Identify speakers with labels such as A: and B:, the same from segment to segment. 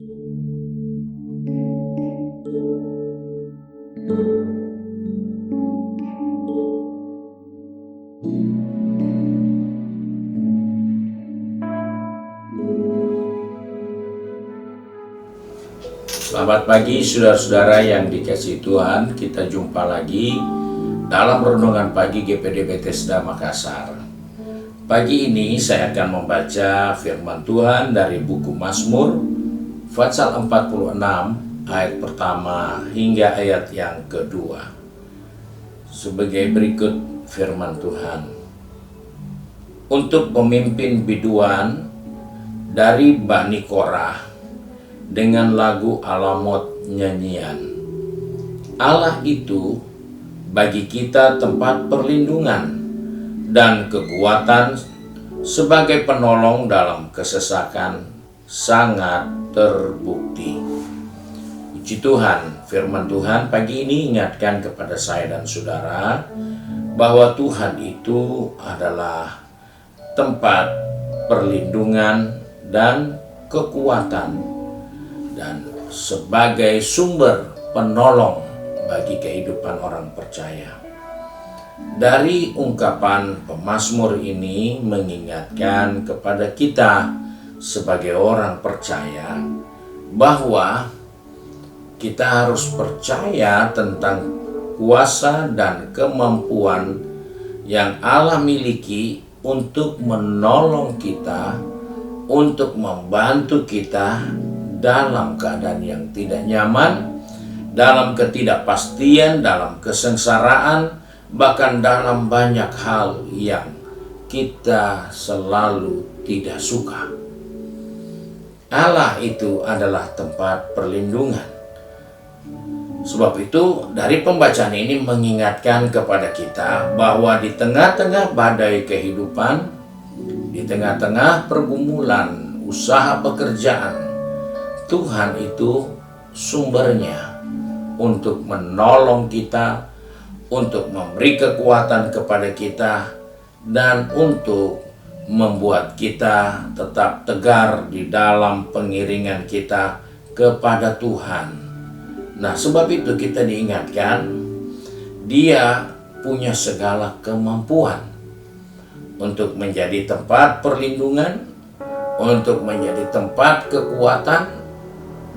A: Selamat pagi saudara-saudara yang dikasihi Tuhan. Kita jumpa lagi dalam Renungan Pagi GPD Bethesda Makassar. Pagi ini saya akan membaca firman Tuhan dari buku Mazmur pasal 46 ayat pertama hingga ayat yang kedua. Sebagai berikut firman Tuhan. Untuk pemimpin biduan dari Bani Korah dengan lagu alamot nyanyian. Allah itu bagi kita tempat perlindungan dan kekuatan sebagai penolong dalam kesesakan sangat terbukti. Puji Tuhan, firman Tuhan pagi ini ingatkan kepada saya dan saudara bahwa Tuhan itu adalah tempat perlindungan dan kekuatan dan sebagai sumber penolong bagi kehidupan orang percaya. Dari ungkapan pemazmur ini mengingatkan kepada kita sebagai orang percaya bahwa kita harus percaya tentang kuasa dan kemampuan yang Allah miliki untuk menolong kita, untuk membantu kita dalam keadaan yang tidak nyaman, dalam ketidakpastian, dalam kesengsaraan, bahkan dalam banyak hal yang kita selalu tidak suka. Allah itu adalah tempat perlindungan. Sebab itu dari pembacaan ini mengingatkan kepada kita bahwa di tengah-tengah badai kehidupan, di tengah-tengah pergumulan usaha pekerjaan, Tuhan itu sumbernya untuk menolong kita, untuk memberi kekuatan kepada kita, dan untuk membuat kita tetap tegar di dalam pengiringan kita kepada Tuhan. Nah, sebab itu kita diingatkan, Dia punya segala kemampuan untuk menjadi tempat perlindungan, untuk menjadi tempat kekuatan,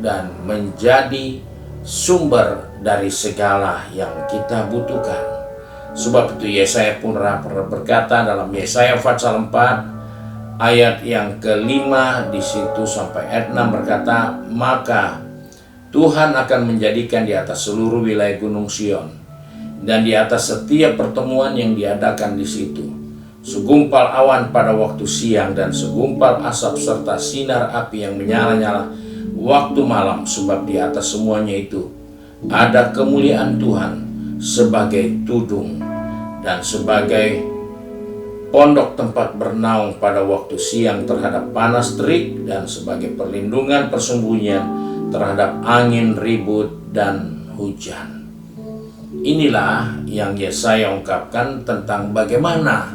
A: dan menjadi sumber dari segala yang kita butuhkan. Sebab itu Yesaya pun berkata dalam Yesaya pasal 4 ayat yang kelima di situ sampai ayat 6 berkata, maka Tuhan akan menjadikan di atas seluruh wilayah Gunung Sion dan di atas setiap pertemuan yang diadakan di situ segumpal awan pada waktu siang dan segumpal asap serta sinar api yang menyala-nyala waktu malam, sebab di atas semuanya itu ada kemuliaan Tuhan sebagai tudung dan sebagai pondok tempat bernaung pada waktu siang terhadap panas terik dan sebagai perlindungan persembunyian terhadap angin ribut dan hujan. Inilah yang Yesaya ungkapkan tentang bagaimana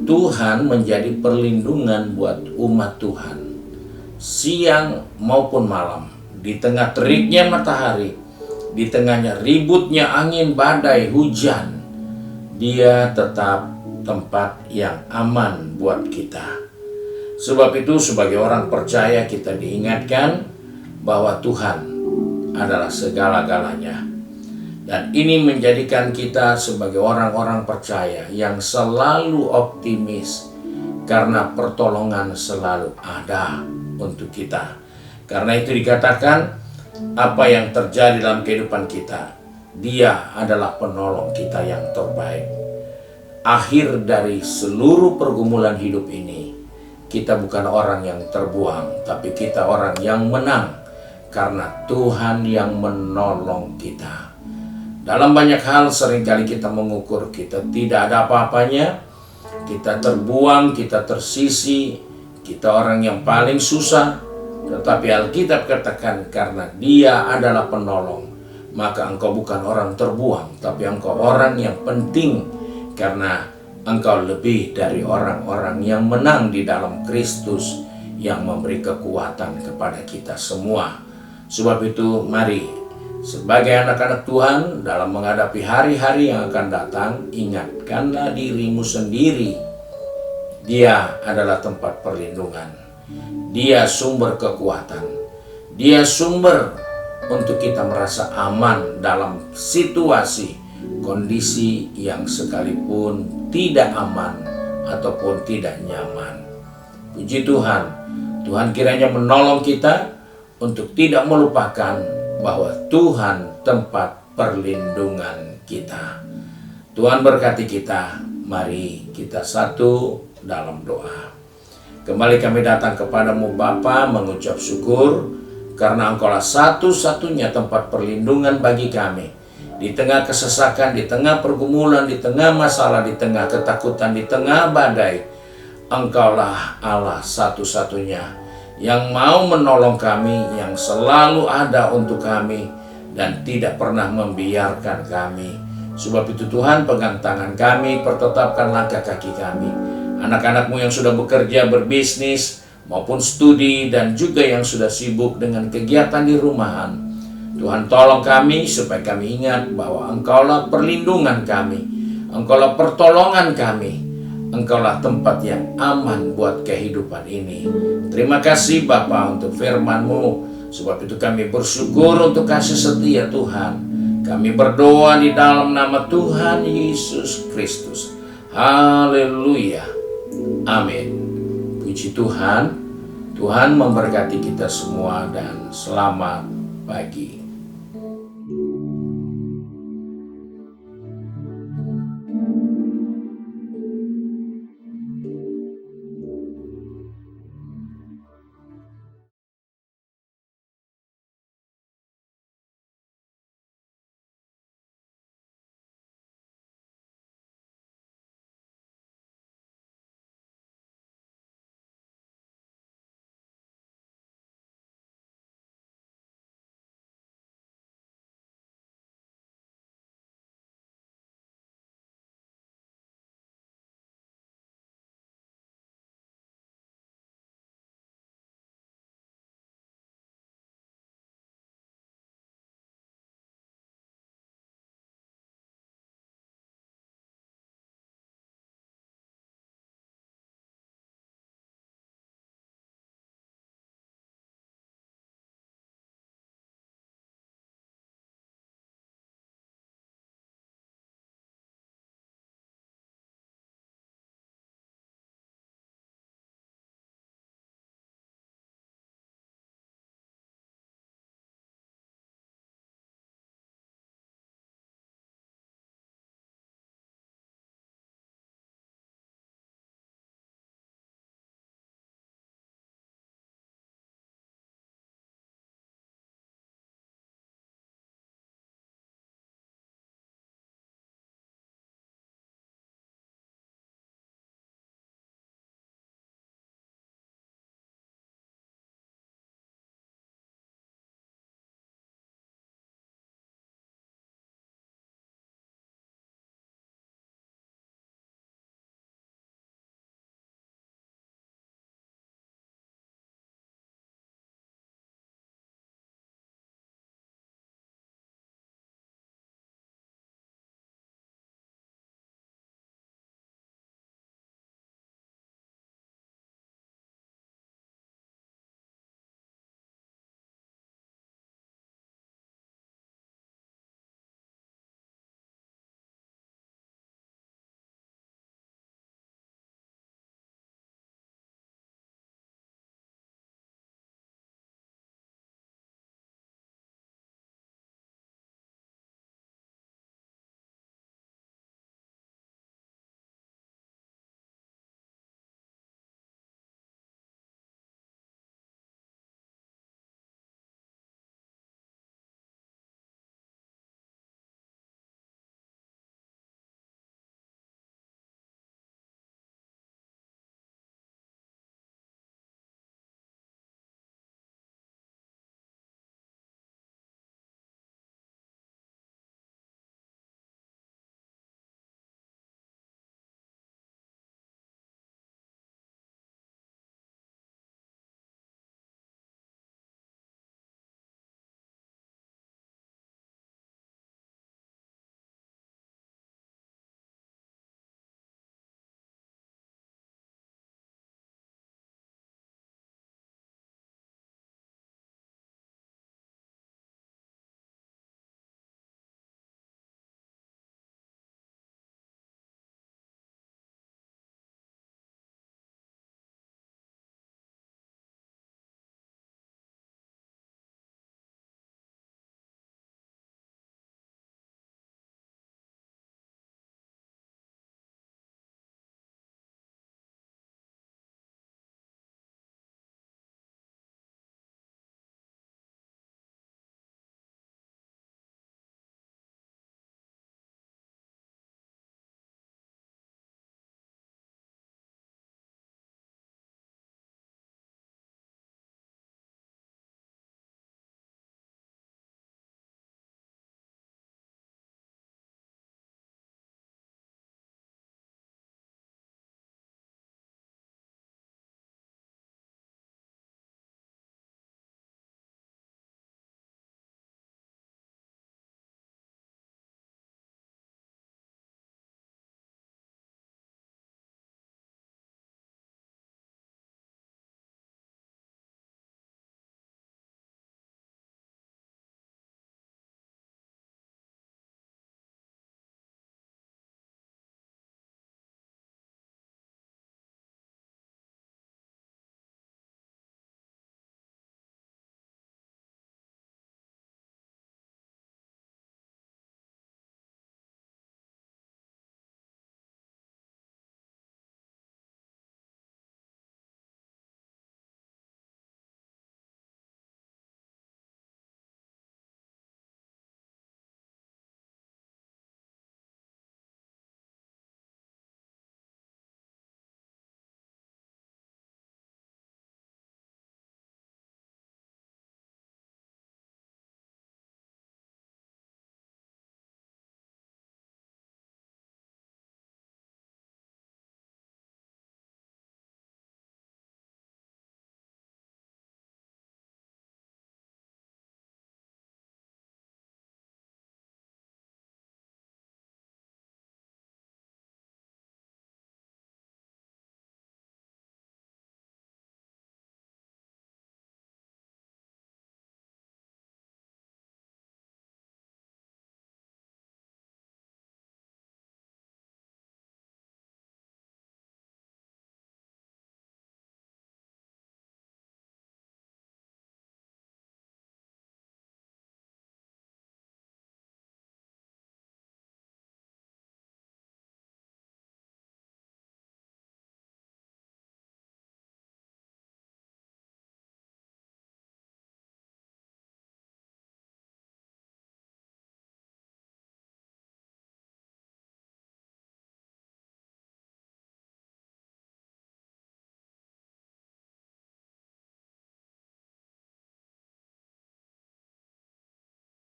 A: Tuhan menjadi perlindungan buat umat Tuhan. Siang maupun malam, di tengah teriknya matahari, di tengahnya ributnya angin, badai, hujan, Dia tetap tempat yang aman buat kita. Sebab itu sebagai orang percaya kita diingatkan bahwa Tuhan adalah segala-galanya. Dan ini menjadikan kita sebagai orang-orang percaya yang selalu optimis karena pertolongan selalu ada untuk kita. Karena itu dikatakan apa yang terjadi dalam kehidupan kita, Dia adalah penolong kita yang terbaik. Akhir dari seluruh pergumulan hidup ini, kita bukan orang yang terbuang, tapi kita orang yang menang karena Tuhan yang menolong kita. Dalam banyak hal seringkali kita mengukur kita tidak ada apa-apanya, kita terbuang, kita tersisi, kita orang yang paling susah. Tetapi Alkitab katakan karena Dia adalah penolong, maka engkau bukan orang terbuang, tapi engkau orang yang penting karena engkau lebih dari orang-orang yang menang di dalam Kristus yang memberi kekuatan kepada kita semua. Sebab itu mari sebagai anak-anak Tuhan dalam menghadapi hari-hari yang akan datang, ingatkanlah dirimu sendiri. Dia adalah tempat perlindungan. Dia sumber kekuatan. Dia sumber untuk kita merasa aman dalam situasi, kondisi yang sekalipun tidak aman ataupun tidak nyaman. Puji Tuhan, Tuhan kiranya menolong kita untuk tidak melupakan bahwa Tuhan tempat perlindungan kita. Tuhan berkati kita. Mari kita satu dalam doa. Kembali kami datang kepadamu Bapa, mengucap syukur karena Engkaulah satu-satunya tempat perlindungan bagi kami. Di tengah kesesakan, di tengah pergumulan, di tengah masalah, di tengah ketakutan, di tengah badai, Engkaulah Allah satu-satunya yang mau menolong kami, yang selalu ada untuk kami, dan tidak pernah membiarkan kami. Sebab itu Tuhan, pegang tangan kami, pertetapkan langkah kaki kami. Anak-anak-Mu yang sudah bekerja, berbisnis, maupun studi, dan juga yang sudah sibuk dengan kegiatan di rumahan. Tuhan tolong kami supaya kami ingat bahwa Engkaulah perlindungan kami, Engkaulah pertolongan kami, Engkaulah tempat yang aman buat kehidupan ini. Terima kasih Bapa untuk firman-Mu. Sebab itu kami bersyukur untuk kasih setia Tuhan. Kami berdoa di dalam nama Tuhan Yesus Kristus. Haleluya. Amin. Puji Tuhan. Tuhan memberkati kita semua dan selamat pagi.